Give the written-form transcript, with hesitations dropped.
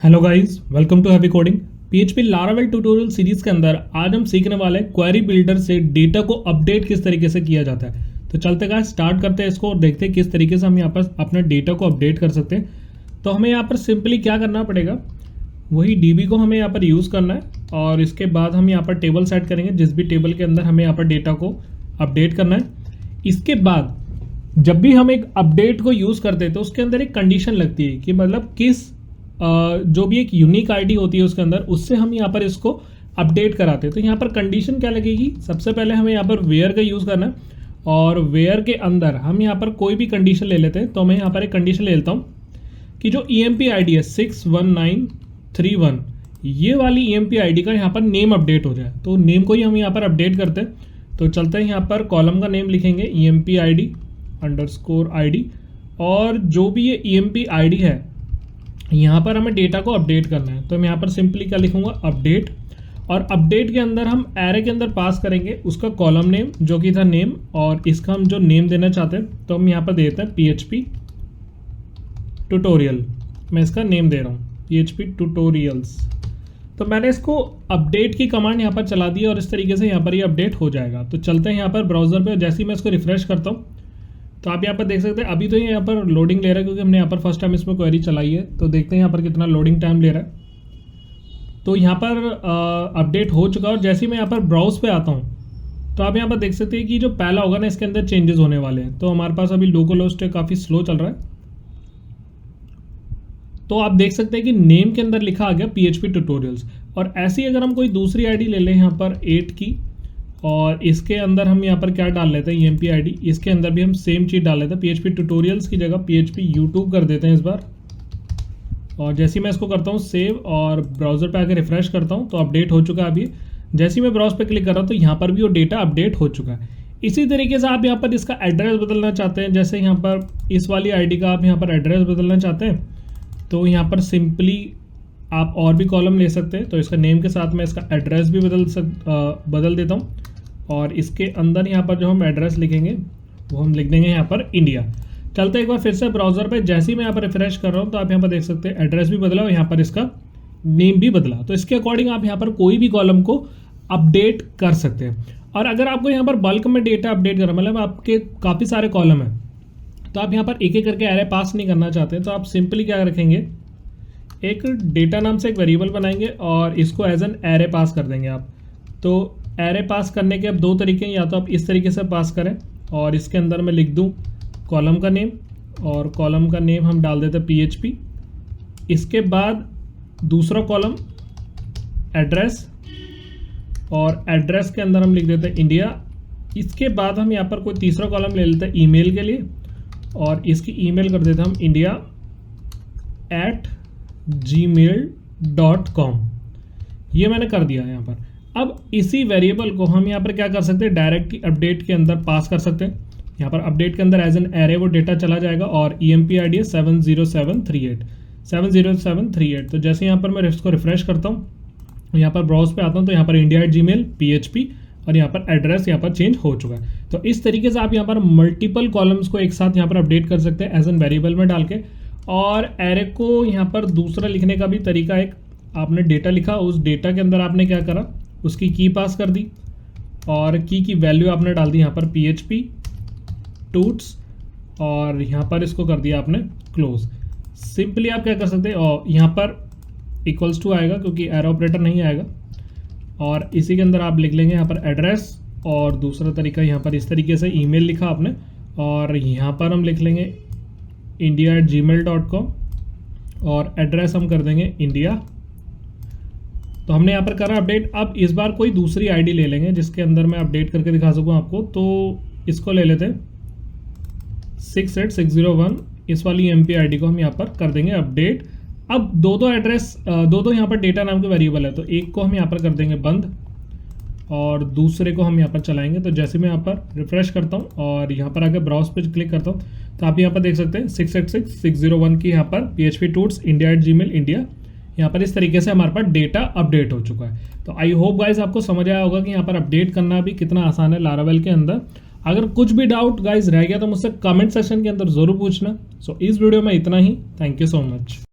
Hello guys, welcome to Heavy Coding. PHP Laravel tutorial series के अंदर आज हम सीखने वाले हैं क्वेरी बिल्डर से डेटा को अपडेट किस तरीके से किया जाता है। तो चलते गाइस स्टार्ट करते हैं इसको और देखते हैं किस तरीके से हम यहाँ पर अपने डेटा को अपडेट कर सकते हैं। तो हमें यहाँ पर सिंपली क्या करना पड़ेगा, वही डीबी को हमें यहाँ पर यूज़ करना है और इसके बाद हम यहाँ पर टेबल सेट करेंगे जिस भी टेबल के अंदर हमें यहाँ पर डेटा को अपडेट करना है। इसके बाद जब भी हम एक अपडेट को यूज़ करते हैं तो उसके अंदर एक कंडीशन लगती है कि मतलब किस जो भी एक यूनिक आईडी होती है उसके अंदर, उससे हम यहाँ पर इसको अपडेट कराते हैं। तो यहाँ पर कंडीशन क्या लगेगी, सबसे पहले हमें यहाँ पर वेयर का यूज़ करना है और वेयर के अंदर हम यहाँ पर कोई भी कंडीशन ले लेते हैं। तो मैं यहाँ पर एक कंडीशन ले लेता हूँ कि जो EMP आईडी है 61931, ये वाली EMP आईडी का यहाँ पर नेम अपडेट हो जाए। तो नेम को ही हम यहाँ पर अपडेट करते हैं। तो चलते हैं यहाँ पर कॉलम का नेम लिखेंगे EMP ID_ID और जो भी ये EMP आईडी है यहाँ पर हमें डेटा को अपडेट करना है। तो मैं यहाँ पर सिंपली क्या लिखूंगा, अपडेट, और अपडेट के अंदर हम एरे के अंदर पास करेंगे उसका कॉलम नेम जो कि था नेम, और इसका हम जो नेम देना चाहते हैं तो हम यहाँ पर देते हैं PHP ट्यूटोरियल। मैं इसका नेम दे रहा हूँ PHP ट्यूटोरियल्स। तो मैंने इसको अपडेट की कमांड यहाँ पर चला दी और इस तरीके से यहाँ पर ये अपडेट हो जाएगा। तो चलते हैं यहाँ पर ब्राउज़र पे, जैसे ही मैं इसको रिफ्रेश करता हूँ तो आप यहाँ पर देख सकते हैं अभी तो ये यहाँ पर लोडिंग ले रहा है क्योंकि हमने यहाँ पर फर्स्ट टाइम इसमें क्वेरी चलाई है। तो देखते हैं यहाँ पर कितना लोडिंग टाइम ले रहा है। तो यहाँ पर अपडेट हो चुका है और जैसे ही मैं यहाँ पर ब्राउज पे आता हूँ तो आप यहाँ पर देख सकते हैं कि जो पहला होगा ना इसके अंदर चेंजेस होने वाले हैं। तो हमारे पास अभी लोकल होस्ट काफ़ी स्लो चल रहा है। तो आप देख सकते हैं कि नेम के अंदर लिखा आ गया PHP ट्यूटोरियल्स। और ऐसी अगर हम कोई दूसरी आईडी ले लें यहाँ पर 8 की, और इसके अंदर हम यहाँ पर क्या डाल लेते हैं EMP आईडी, इसके अंदर भी हम सेम चीज़ डाल लेते हैं। PHP ट्यूटोरियल्स की जगह PHP YouTube कर देते हैं इस बार। और जैसे ही मैं इसको करता हूँ सेव और ब्राउज़र पे आकर रिफ्रेश करता हूँ तो अपडेट हो चुका है अभी। जैसे ही मैं ब्राउज पे क्लिक कर रहा हूँ तो यहाँ पर भी वो डेटा अपडेट हो चुका है। इसी तरीके से आप यहाँ पर इसका एड्रेस बदलना चाहते हैं, जैसे यहाँ पर इस वाली आई का आप यहाँ पर एड्रेस बदलना चाहते हैं तो यहाँ पर सिंपली आप और भी कॉलम ले सकते हैं। तो इसका नेम के साथ मैं इसका एड्रेस भी बदल देता हूँ और इसके अंदर यहाँ पर जो हम एड्रेस लिखेंगे वो हम लिख देंगे यहाँ पर इंडिया। चलते एक बार फिर से ब्राउज़र पे, जैसे ही मैं यहाँ पर रिफ्रेश कर रहा हूँ तो आप यहाँ पर देख सकते हैं एड्रेस भी बदला और यहाँ पर इसका नेम भी बदला। तो इसके अकॉर्डिंग आप यहाँ पर कोई भी कॉलम को अपडेट कर सकते हैं। और अगर आपको यहाँ पर बल्क में डेटा अपडेट करना, मतलब आपके काफ़ी सारे कॉलम हैं तो आप यहाँ पर एक एक करके एरे पास नहीं करना चाहते तो आप सिंपली क्या रखेंगे, एक डेटा नाम से एक वेरिएबल बनाएंगे और इसको एज एन एरे पास कर देंगे आप। तो एरे पास करने के अब दो तरीके हैं, या तो आप इस तरीके से पास करें और इसके अंदर मैं लिख दूं कॉलम का नेम और कॉलम का नेम हम डाल देते हैं PHP। इसके बाद दूसरा कॉलम एड्रेस और एड्रेस के अंदर हम लिख देते हैं इंडिया। इसके बाद हम यहाँ पर कोई तीसरा कॉलम ले लेते हैं ईमेल के लिए और इसकी ईमेल कर देते हैं हम india@gmail.com। ये मैंने कर दिया है यहाँ पर। अब इसी वेरिएबल को हम यहाँ पर क्या कर सकते हैं, डायरेक्ट अपडेट के अंदर पास कर सकते हैं। यहाँ पर अपडेट के अंदर एज एन एरे वो डेटा चला जाएगा और EMP आईडी है 70738। तो जैसे यहाँ पर मैं इसको रिफ्रेश करता हूँ, यहाँ पर ब्राउज पे आता हूँ तो यहाँ पर india@gmail PHP और यहाँ पर एड्रेस यहाँ पर चेंज हो चुका है। तो इस तरीके से आप यहाँ पर मल्टीपल कॉलम्स को एक साथ यहाँ पर अपडेट कर सकते हैं एज एन वेरिएबल में डाल के। और एरे को यहाँ पर दूसरा लिखने का भी तरीका, एक आपने डेटा लिखा, उस डेटा के अंदर आपने क्या करा, उसकी की पास कर दी और की वैल्यू आपने डाल दी यहाँ पर PHP टूट्स और यहाँ पर इसको कर दिया आपने क्लोज। सिंपली आप क्या कर सकते हैं, और यहाँ पर इक्वल्स टू आएगा क्योंकि एरो ऑपरेटर नहीं आएगा, और इसी के अंदर आप लिख लेंगे यहाँ पर एड्रेस और दूसरा तरीका यहाँ पर इस तरीके से ईमेल लिखा आपने और यहाँ पर हम लिख लेंगे india@gmail.com और एड्रेस हम कर देंगे इंडिया। तो हमने यहाँ पर करा अपडेट। अब इस बार कोई दूसरी आईडी ले लेंगे जिसके अंदर मैं अपडेट करके दिखा सकूँ आपको। तो इसको ले लेते हैं 68601, इस वाली EMP आईडी को हम यहाँ पर कर देंगे अपडेट। अब दो एड्रेस दो यहाँ पर डेटा नाम के वेरिएबल है तो एक को हम यहाँ पर कर देंगे बंद और दूसरे को हम यहाँ पर चलाएंगे। तो जैसे मैं यहाँ पर रिफ्रेश करता हूँ और यहाँ पर आकर ब्राउज पे क्लिक करता हूँ तो आप यहाँ पर देख सकते हैं 686601 की यहाँ पर PHP टूट्स india@gmail इंडिया, यहाँ पर इस तरीके से हमारे पास डेटा अपडेट हो चुका है। तो आई होप गाइज आपको समझ आया होगा कि यहाँ पर अपडेट करना भी कितना आसान है लारावेल के अंदर। अगर कुछ भी डाउट गाइज रह गया तो मुझसे कमेंट सेक्शन के अंदर जरूर पूछना। सो इस वीडियो में इतना ही। Thank you so much.